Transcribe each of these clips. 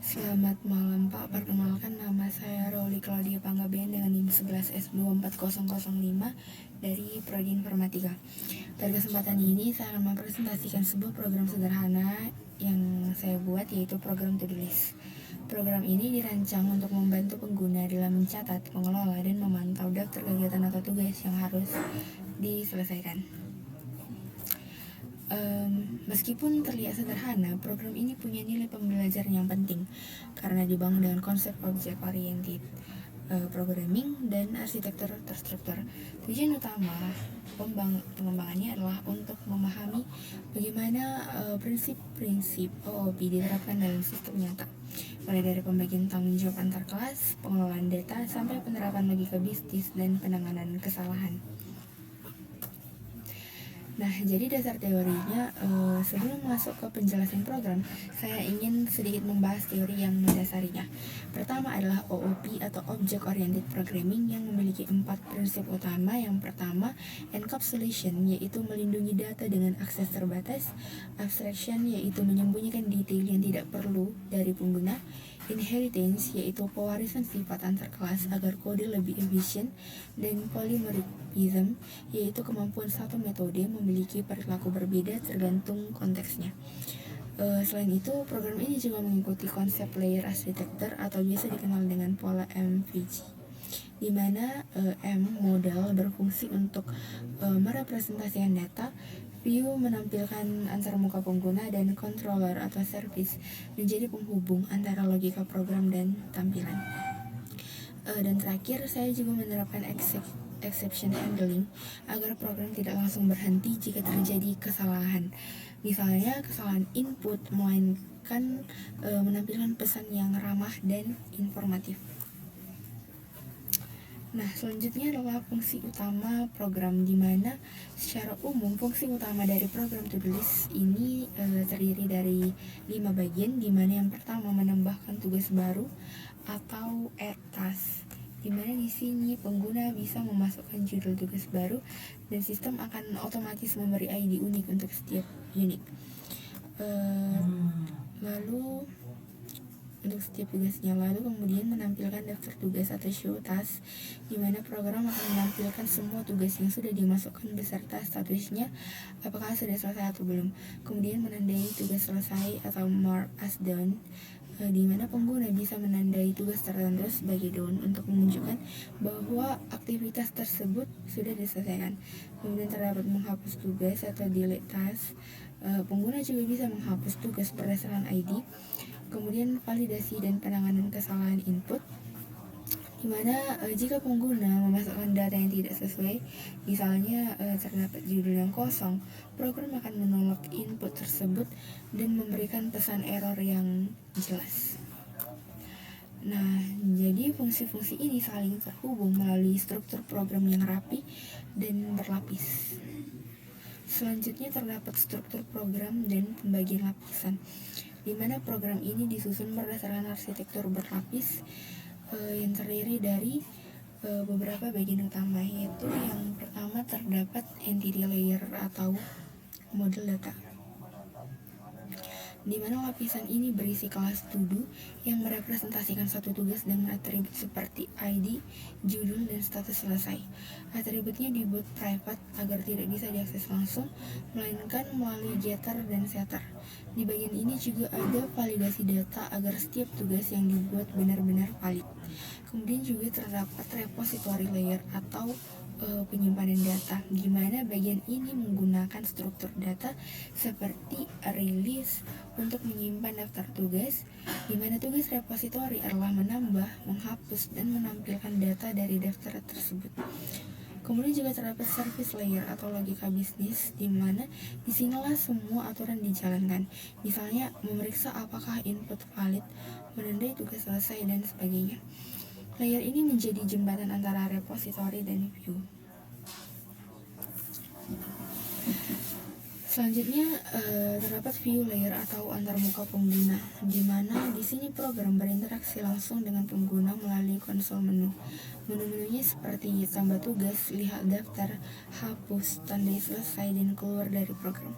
Selamat malam Pak, perkenalkan nama saya Rauli Claudia Panggabean dengan NIM 11S24005 dari Prodi Informatika. Pada kesempatan ini saya akan mempresentasikan sebuah program sederhana yang saya buat, yaitu program to-do list. Program ini dirancang untuk membantu pengguna dalam mencatat, mengelola, dan memantau daftar kegiatan atau tugas yang harus diselesaikan. Meskipun terlihat sederhana, program ini punya nilai pembelajaran yang penting karena dibangun dengan konsep object oriented programming dan arsitektur terstruktur. Tujuan utama pengembangannya adalah untuk memahami bagaimana prinsip-prinsip OOP diterapkan dalam sistem nyata, mulai dari pembagian tanggung jawab antar kelas, pengelolaan data, sampai penerapan logika bisnis dan penanganan kesalahan. Nah, jadi dasar teorinya, sebelum masuk ke penjelasan program, saya ingin sedikit membahas teori yang mendasarinya. Pertama adalah OOP atau Object Oriented Programming yang memiliki 4 prinsip utama. Yang pertama, encapsulation, yaitu melindungi data dengan akses terbatas. Abstraction, yaitu menyembunyikan detail yang tidak perlu dari pengguna. Inheritance, yaitu pewarisan sifat antar kelas agar kode lebih efisien. Dan polymorphism, yaitu kemampuan satu metode memiliki perilaku berbeda tergantung konteksnya. Selain itu, program ini juga mengikuti konsep layer architecture atau biasa dikenal dengan pola MVG, di mana M model berfungsi untuk merepresentasikan data, view menampilkan antarmuka pengguna, dan controller atau service menjadi penghubung antara logika program dan tampilan. Dan terakhir, saya juga menerapkan exception handling agar program tidak langsung berhenti jika terjadi kesalahan. Misalnya kesalahan input, melainkan menampilkan pesan yang ramah dan informatif. Nah, selanjutnya adalah fungsi utama program, di mana secara umum fungsi utama dari program to-do list ini terdiri dari 5 bagian, di mana yang pertama menambahkan tugas baru atau add task, di mana di sini pengguna bisa memasukkan judul tugas baru dan sistem akan otomatis memberi ID unik untuk setiap unit. Lalu untuk setiap tugasnya, lalu kemudian menampilkan daftar tugas atau show task, di mana program akan menampilkan semua tugas yang sudah dimasukkan beserta statusnya, apakah sudah selesai atau belum. Kemudian menandai tugas selesai atau mark as done, di mana pengguna bisa menandai tugas tertentu sebagai done untuk menunjukkan bahwa aktivitas tersebut sudah diselesaikan. Kemudian terdapat menghapus tugas atau delete task. Pengguna juga bisa menghapus tugas berdasarkan ID. Kemudian validasi dan penanganan kesalahan input, di mana jika pengguna memasukkan data yang tidak sesuai, misalnya terdapat judul yang kosong, program akan menolak input tersebut dan memberikan pesan error yang jelas. Nah, jadi fungsi-fungsi ini saling terhubung melalui struktur program yang rapi dan berlapis. Selanjutnya terdapat struktur program dan pembagian lapisan, di mana program ini disusun berdasarkan arsitektur berlapis yang terdiri dari beberapa bagian utama, yaitu yang pertama terdapat entity layer atau model data, di mana lapisan ini berisi kelas to do yang merepresentasikan satu tugas dengan atribut seperti ID, judul, dan status selesai. Atributnya dibuat private agar tidak bisa diakses langsung, melainkan melalui getter dan setter. Di bagian ini juga ada validasi data agar setiap tugas yang dibuat benar-benar valid. Kemudian juga terdapat repository layer atau penyimpanan data, di mana bagian ini menggunakan struktur data seperti release untuk menyimpan daftar tugas, di mana tugas repository adalah menambah, menghapus, dan menampilkan data dari daftar tersebut. Kemudian juga terdapat service layer atau logika bisnis, di mana disinilah semua aturan dijalankan, misalnya memeriksa apakah input valid, menandai tugas selesai, dan sebagainya. Layer ini menjadi jembatan antara repository dan view. Selanjutnya terdapat view layer atau antarmuka pengguna, di mana di sini program berinteraksi langsung dengan pengguna melalui konsol menu. Menu-menunya seperti tambah tugas, lihat daftar, hapus, tandai selesai, dan keluar dari program.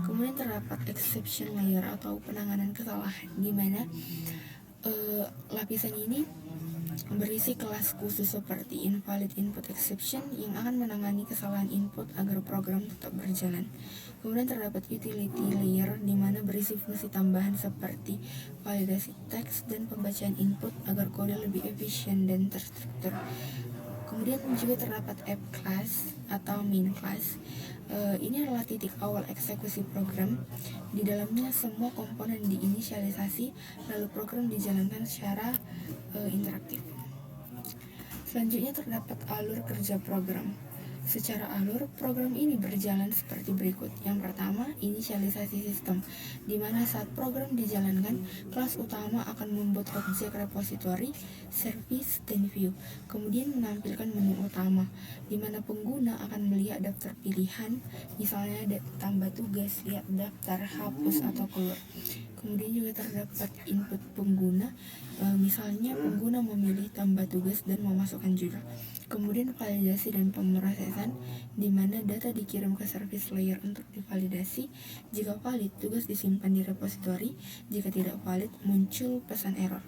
Kemudian terdapat exception layer atau penanganan kesalahan, di mana Lapisan ini berisi kelas khusus seperti invalid input exception yang akan menangani kesalahan input agar program tetap berjalan. Kemudian terdapat utility layer di mana berisi fungsi tambahan seperti validasi teks dan pembacaan input agar kode lebih efisien dan terstruktur. Kemudian juga terdapat app class atau main class. Ini adalah titik awal eksekusi program. Di dalamnya semua komponen diinisialisasi, lalu program dijalankan secara interaktif. Selanjutnya terdapat alur kerja program. Secara alur, program ini berjalan seperti berikut. Yang pertama, inisialisasi sistem, di mana saat program dijalankan, kelas utama akan membuat objek repository, service, dan view. Kemudian menampilkan menu utama, di mana pengguna akan melihat daftar pilihan, misalnya tambah tugas, lihat daftar, hapus, atau keluar. Kemudian juga terdapat input pengguna, misalnya pengguna memilih tambah tugas dan memasukkan judul. Kemudian validasi dan pemrosesan, di mana data dikirim ke service layer untuk divalidasi. Jika valid, tugas disimpan di repository. Jika tidak valid, muncul pesan error.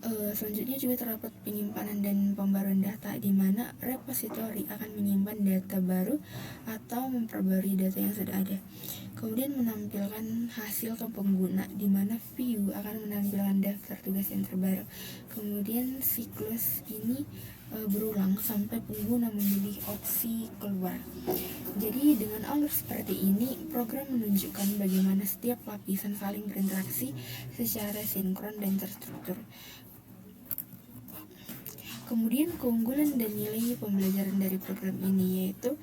Selanjutnya juga terdapat penyimpanan dan pembaruan data, di mana repository akan menyimpan data baru atau memperbarui data yang sudah ada. Kemudian menampilkan hasil ke pengguna, di mana view akan menampilkan daftar tugas yang terbaru. Kemudian siklus ini berulang sampai pengguna memilih opsi keluar. Jadi dengan alur seperti ini, program menunjukkan bagaimana setiap lapisan saling berinteraksi secara sinkron dan terstruktur. Kemudian keunggulan dan nilai pembelajaran dari program ini, yaitu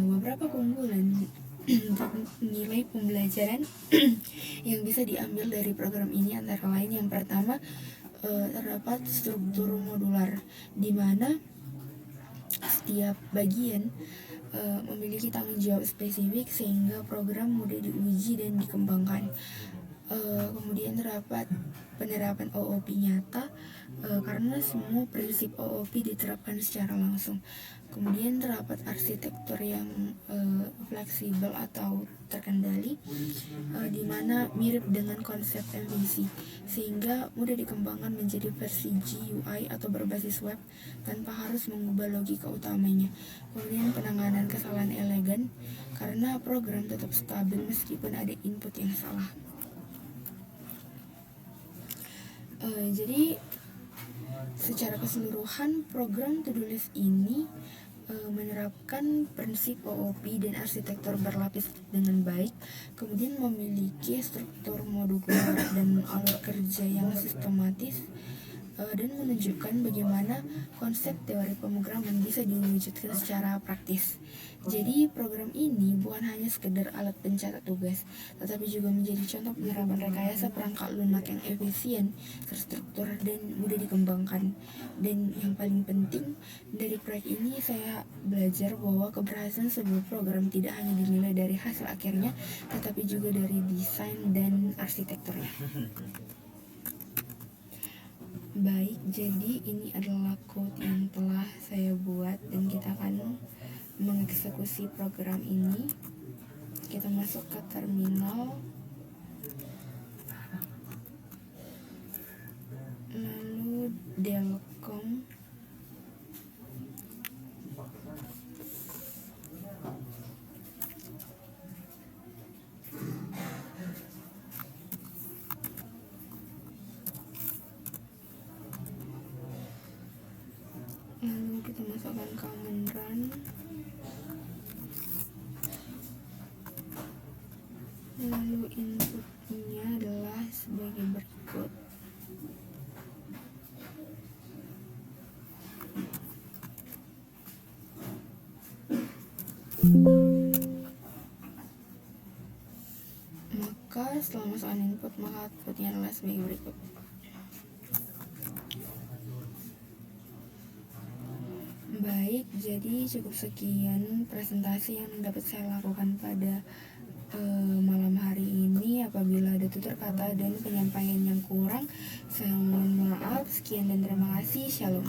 beberapa keunggulan dan nilai pembelajaran yang bisa diambil dari program ini antara lain. Yang pertama, terdapat struktur modular, di mana setiap bagian memiliki tanggung jawab spesifik sehingga program mudah diuji dan dikembangkan. Kemudian terdapat penerapan OOP nyata, karena semua prinsip OOP diterapkan secara langsung. Kemudian terdapat arsitektur yang fleksibel atau terkendali, di mana mirip dengan konsep MVC, sehingga mudah dikembangkan menjadi versi GUI atau berbasis web tanpa harus mengubah logika utamanya. Kemudian penanganan kesalahan elegan, karena program tetap stabil meskipun ada input yang salah. Jadi secara keseluruhan program To-Do List ini menerapkan prinsip OOP dan arsitektur berlapis dengan baik, kemudian memiliki struktur modular dan alur kerja yang sistematis, dan menunjukkan bagaimana konsep teori pemrograman bisa diwujudkan secara praktis. Jadi program ini bukan hanya sekedar alat pencatat tugas, tetapi juga menjadi contoh penerapan rekayasa perangkat lunak yang efisien, terstruktur, dan mudah dikembangkan. Dan yang paling penting dari proyek ini, saya belajar bahwa keberhasilan sebuah program tidak hanya dinilai dari hasil akhirnya, tetapi juga dari desain dan arsitekturnya. Baik, jadi ini adalah code yang telah saya buat dan kita akan mengeksekusi program ini. Kita masuk ke terminal, lalu delcom, lalu kita masukkan command run, lalu inputnya adalah sebagai berikut. Maka setelah masukkan input, maka outputnya adalah sebagai berikut. Baik, jadi cukup sekian presentasi yang dapat saya lakukan pada malam hari ini. Apabila ada tutur kata dan penyampaian yang kurang, saya mohon maaf. Sekian dan terima kasih. Shalom.